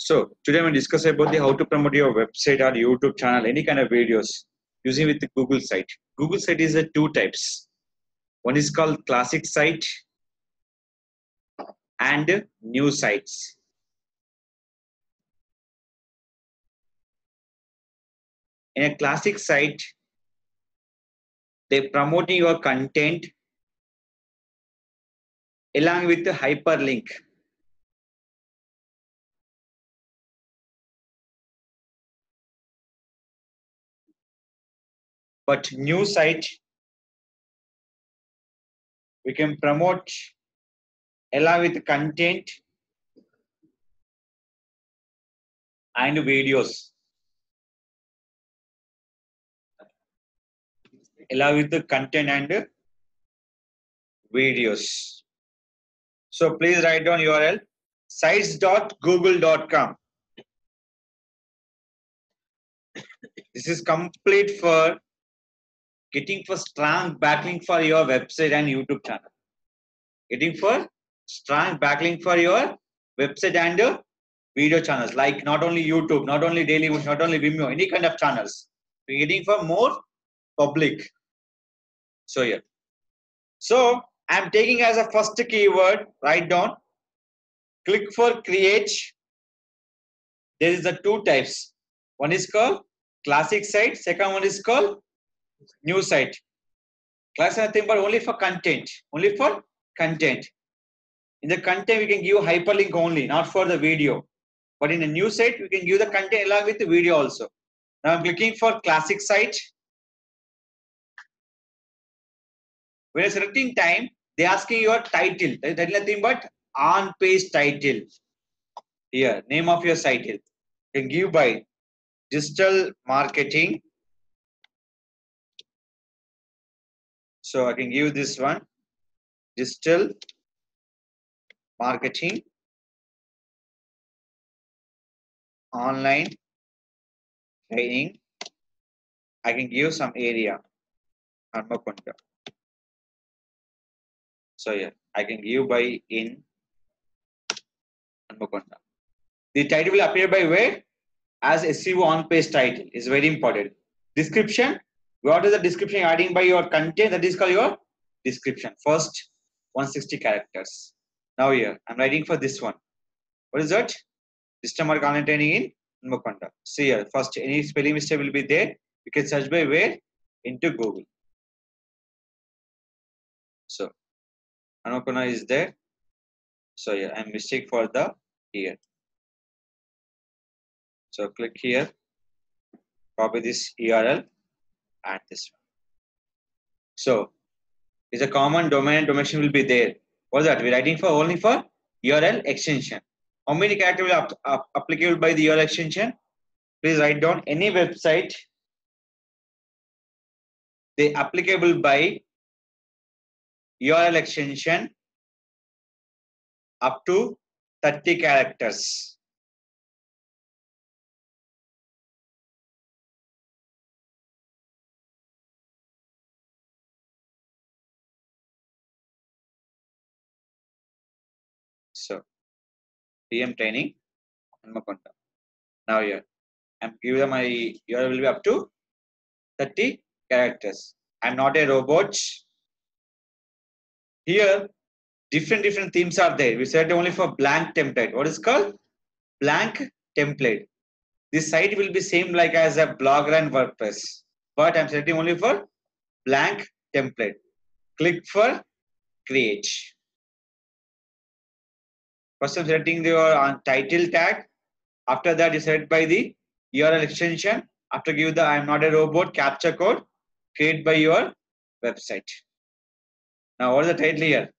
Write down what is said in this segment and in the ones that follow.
So today we'll discuss about the how to promote your website or YouTube channel, any kind of videos using with the Google site. Google site is a two types. One is called classic site and new sites. In a classic site, they're promoting your content along with the hyperlink. But new site, we can promote along with the content and videos. Along with the content and videos. So please write down URL sites.google.com. This is complete for getting for strong backlink for your website and YouTube channel. Getting for strong backlink for your website and video channels, like not only YouTube, not only Daily, not only Vimeo, any kind of channels. We're getting for more public. So here. So I'm taking as a first keyword, write down, click for create. There is the two types. One is called classic site. Second one is called new site. Classic is nothing but only for content. Only for content. In the content, we can give hyperlink only, not for the video. But in a new site, we can give the content along with the video also. Now I'm clicking for classic site. When you're selecting time, they're asking your title. That is nothing but on-page title. Here, name of your title. You can give by digital marketing. So I can give this one, digital marketing, online training. I can give some area. So yeah, I can give by in Hanmakonda. The title will appear by where? As SEO on-page title is very important. Description. What is the description adding by your content? That is called your description. First 160 characters. Now here I'm writing for this one. What is that? System or online training in Hanmakonda. See here. First any spelling mistake will be there. You can search by where? Into Google. So Hanmakonda is there. So yeah, I'm mistake for the here. So click here, copy this URL and this one. So it's a common domain and domain will be there. What is that? We're writing for only for URL extension. How many characters will applicable by the URL extension? Please write down any website. They applicable by URL extension up to 30 characters. So PM training Hanmakonda. Now here I'm giving them my URL will be up to 30 characters. I'm not a robot. Here different themes are there. We said only for blank template. What is called blank template? This site will be same like as a Blogger and WordPress, but I'm selecting only for blank template. Click for create. First I'm selecting your title tag. After that you select by the URL extension. After give the I'm not a robot capture code, create by your website. Now what is the title here?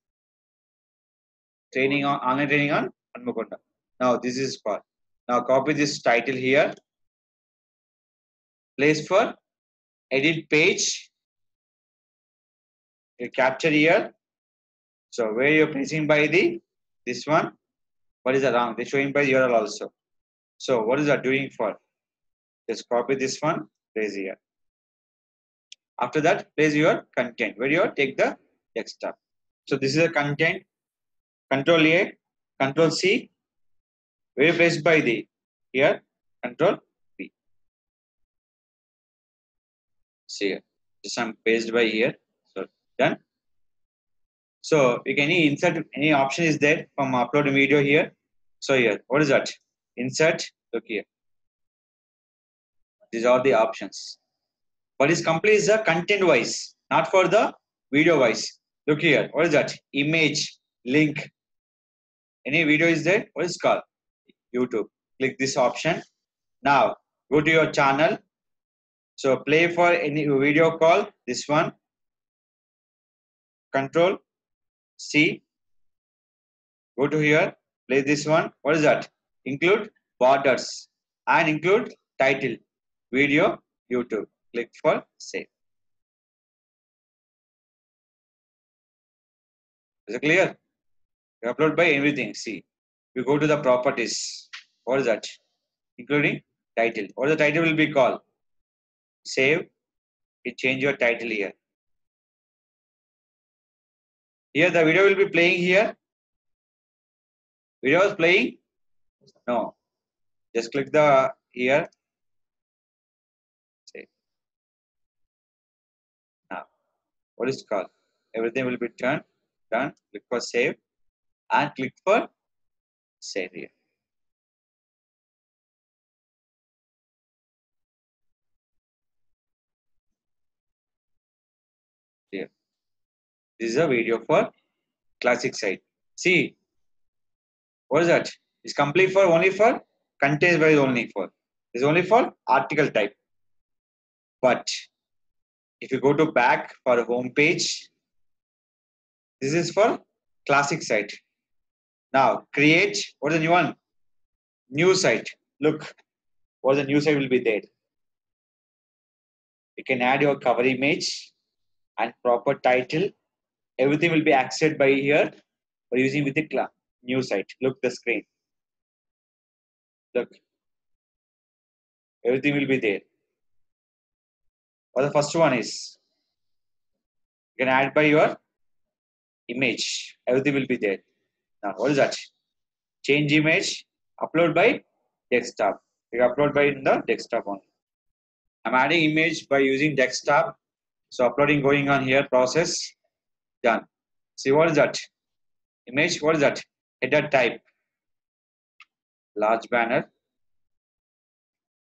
Training on online training on Hanmakonda. Now this is for. Now copy this title here. Place for edit page. You capture here. So where you're placing by the this one. What is the wrong? They're showing by URL also. So what is that doing for? Just copy this one, place here. After that, place your content. Where you take the desktop. So this is the content. Control A, Control C. Where you place by the here, Control V. See here. Just I'm pasted by here. So done. So we can insert any option is there from upload video here. So here, what is that? Insert. Look here. These are the options. But it's complete is the content wise, not for the video wise. Look here. What is that? Image, link. Any video is there? What is it called? YouTube. Click this option. Now go to your channel. So play for any video call. This one. Control C. Go to here. Play this one. What is that? Include borders and include title. Video YouTube. Click for save. Is it clear? You upload by everything. See. You go to the properties. What is that? Including title. What the title will be called? Save. You change your title here. Here the video will be playing here. Video is playing? No. Just click the here. Save. Now, what is it called? Everything will be done. Click for save and click for save here. Here. This is a video for classic site. See, what is that? It's complete for only for contains by only for. It's only for article type. But if you go to back for home page, this is for classic site. Now create what is the new one? New site. Look, what the new site will be there. You can add your cover image and proper title. Everything will be accessed by here by using with the new site. Look the screen. Look, everything will be there. Or the first one is you can add by your image. Everything will be there. Now what is that? Change image. Upload by desktop. You upload by in the desktop only. I'm adding image by using desktop. So uploading going on here. Process done. See what is that? Image. What is that? Header type. Large banner.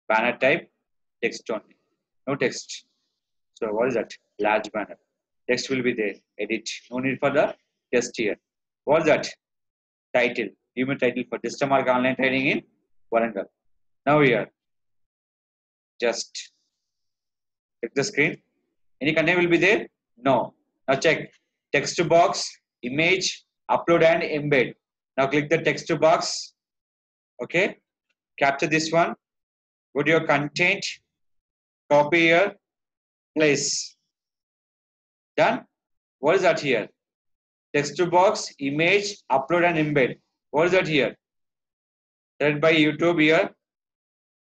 Banner type. Text only. No text. So what is that? Large banner. Text will be there. Edit. No need for the text here. What is that? Title. Give me title for Digital Mark Online Training in Warangal. Now here. Just check the screen. Any content will be there? No. Now check. Text box, image, upload and embed. Now click the text box. Okay. Capture this one. Go to your content. Copy here. Place. Done. What is that here? Text box, image, upload and embed. What is that here? Read by YouTube here.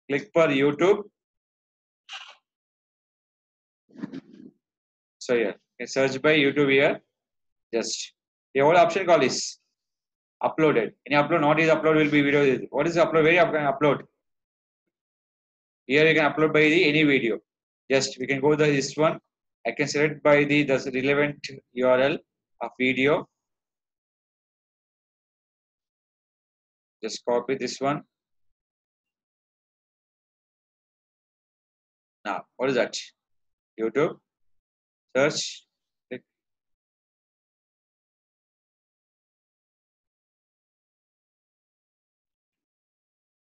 Click for YouTube. So here, you can search by YouTube here. Just the whole option call is uploaded. Any upload, not is upload will be video. What is upload? Where you can upload? Here you can upload by the any video. Just we can go to this one. I can select by the relevant URL of video. Just copy this one. Now, what is that? YouTube. Search. Click.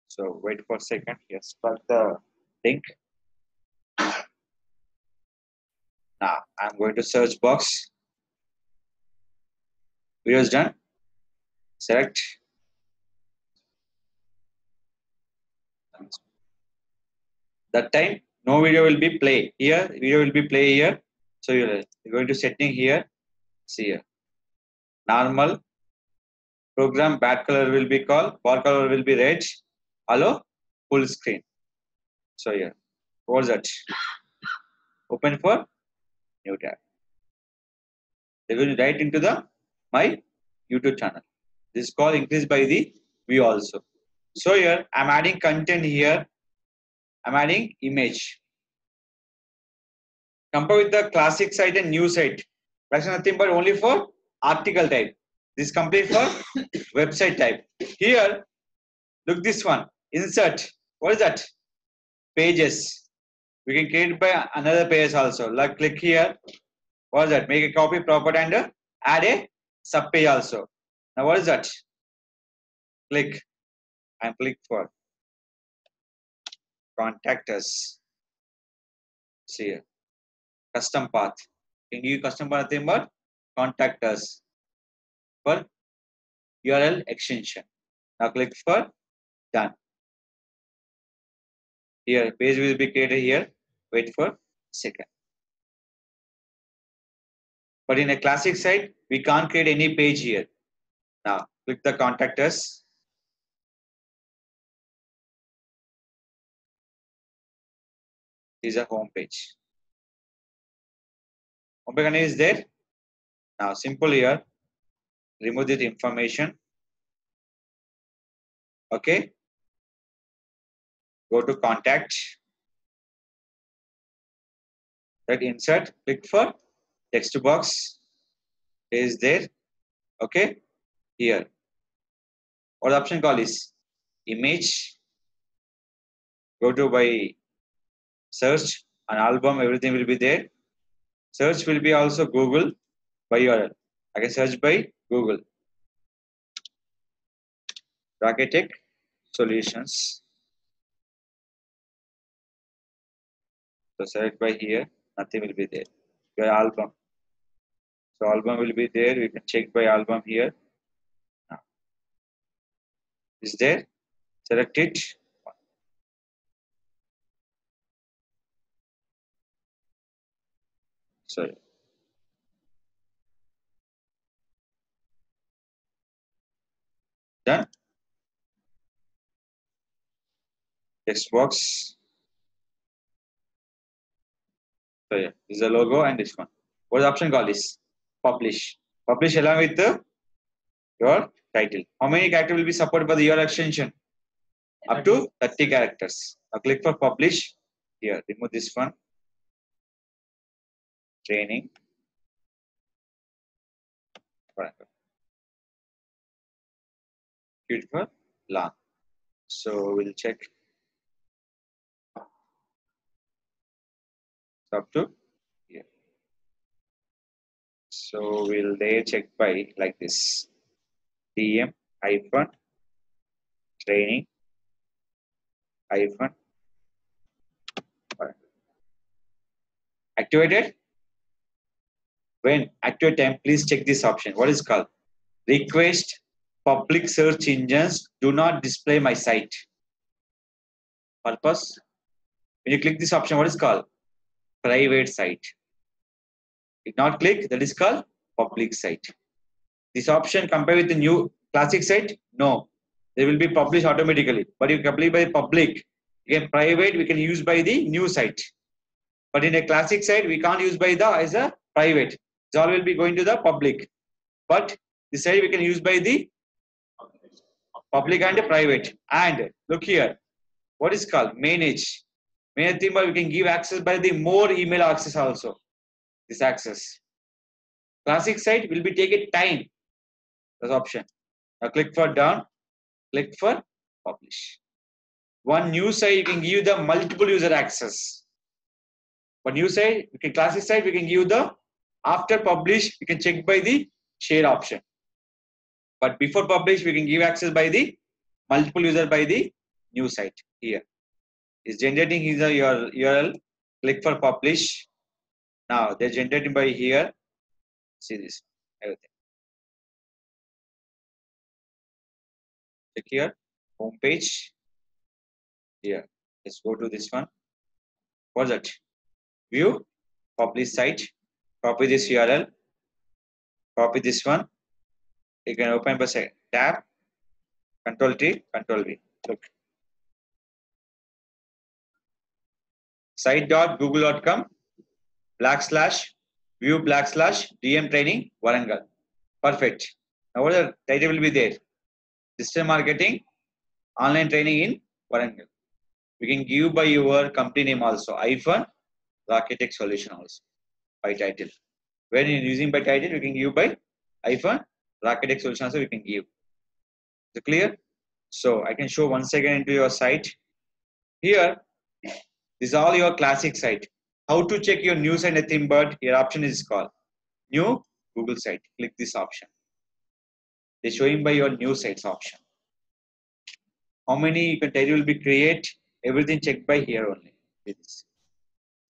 So wait for a second. Here, start the link. Now I'm going to search box. Video is done. Select. That time no video will be play here. Video will be play here. So you're going to setting here. See here. Normal. Program back color will be called. Bar color will be red. Allow full screen. So here. What's that? Open for new tab. They're going to write into the my YouTube channel. This call increased by the view also. So here I'm adding content here. I'm adding image. Compare with the classic site and new site. That's nothing but only for article type. This is complete for website type. Here, look this one. Insert. What is that? Pages. We can create by another page also. Like click here. What is that? Make a copy proper and add a sub page also. Now what is that? Click and click for contact us. See here. Custom path. Can you custom path nothing but contact us for URL extension. Now click for done. Here page will be created here. Wait for a second. But in a classic site, we can't create any page here. Now click the contact us. This is a home page. Home page is there. Now simple here. Remove this information. Okay. Go to contact. Right, insert. Click for text box. Is there. Okay. Here. What the option call is image. Go to by search, an album, everything will be there. Search will be also Google by URL. I can search by Google. Rakesh Tech Solutions. So select by here, nothing will be there. Your album. So album will be there. We can check by album here. Now, is there? Select it. Sorry. Done. Text box. So yeah, this is the logo and this one. What the option called is publish. Publish along with your title. How many characters will be supported by the URL extension? Up to 30 characters. Now click for publish. Here, remove this one. Training. Quit for long. So we'll check up to here. So we'll there check by like this. DM hyphen training hyphen activated. When activate time, please check this option. What is called? Request public search engines do not display my site. Purpose. When you click this option, what is called? Private site. If not click, that is called public site. This option compared with the new classic site, no. They will be published automatically. But if you complete by public, again private, we can use by the new site. But in a classic site, we can't use by the as a private. It all will be going to the public. But this site we can use by the public and private. And look here, what is called manage. Manage thing, we can give access by the more email access also. This access. Classic site will be taking time. This option. Now click for done. Click for publish. One new site you can give the multiple user access. But new site, we can classic site we can give the after publish we can check by the share option. But before publish we can give access by the multiple user by the new site. Here is generating your URL. Click for publish. Now they're generating by here. See this everything. Click here home page. Here let's go to this one. What's that? View publish site. Copy this URL. Copy this one. You can open by tab. Control T, Control V. Look. Site.google.com /view /DM training Warangal. Perfect. Now what the title will be there? Digital marketing Online training in Warangal. We can give by your company name also. Hyphen Rakesh Tech Solution also by title. When you're using by title, we can give by hyphen Rakesh Tech Solution also we can give. Is it clear? So I can show once again into your site. Here, this is all your classic site. How to check your new site, nothing but your option is called new Google site. Click this option. They're showing by your new sites option. How many you can tell you will be create, everything checked by here only. This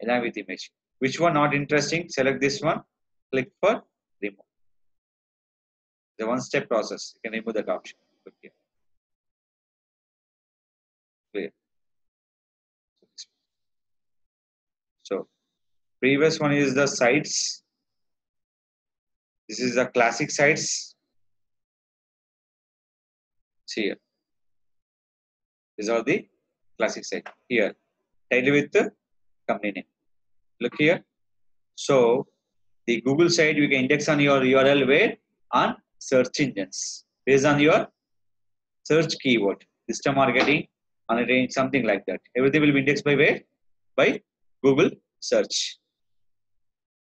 along with image. Which one not interesting? Select this one. Click for remove. The one step process. You can remove that option. Click here. Clear. So previous one is the sites. This is the classic sites. See here. These are the classic site. Here. Title with the company name. Look here. So the Google site you can index on your URL where on search engines based on your search keyword. Digital marketing, online training, something like that. Everything will be indexed by where? By Google search.